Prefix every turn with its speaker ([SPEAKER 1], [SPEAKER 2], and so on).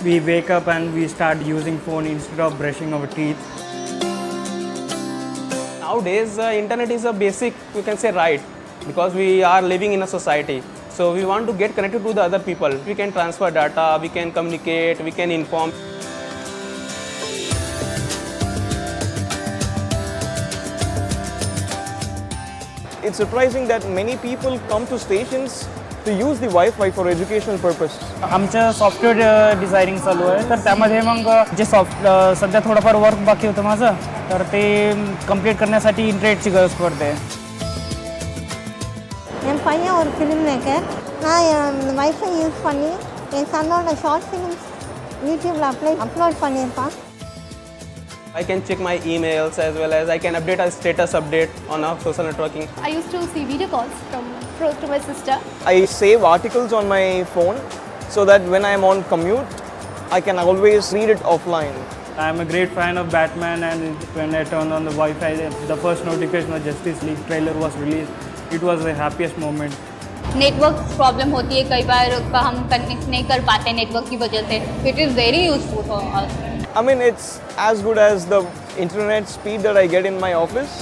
[SPEAKER 1] we wake up and we start using phone instead of brushing our teeth.
[SPEAKER 2] Nowadays, internet is a basic, you can say, right, because we are living in a society. So we want to get connected to the other people. We can transfer data, we can communicate, we can inform.
[SPEAKER 3] It's surprising that many people come to stations to use the Wi-Fi for educational purpose.
[SPEAKER 1] आमचं software designing चालू आहे, तर त्यामध्ये मग जे सध्या थोडंफार work बाकी होतं माझं, तर ते कंप्लीट करण्यासाठी इंटरनेटची गरज पडते.
[SPEAKER 4] என் பையன் ஒரு ஃபிலிம் மேக்கர். நான் வைஃபை யூஸ் பண்ணி என் சன்னோட ஷார்ட் ஃபிலிம்ஸ் யூடியூப்பில் அப்லோட் பண்ணியிருப்பான்.
[SPEAKER 2] I can check my emails as well as I can update a status update on our social networking.
[SPEAKER 5] I used to see video calls to my sister.
[SPEAKER 3] I save articles on my phone so that when I'm on commute, I can always read it offline.
[SPEAKER 1] I'm a great fan of Batman, and when I turned on the Wi-Fi, the first notification of Justice League trailer was released. It was the happiest moment.
[SPEAKER 5] Network problem होती है, कई बार हम connect नहीं कर पाते network की वजह से. It is very useful for us.
[SPEAKER 3] I mean, it's as good as the internet speed that I get in my office.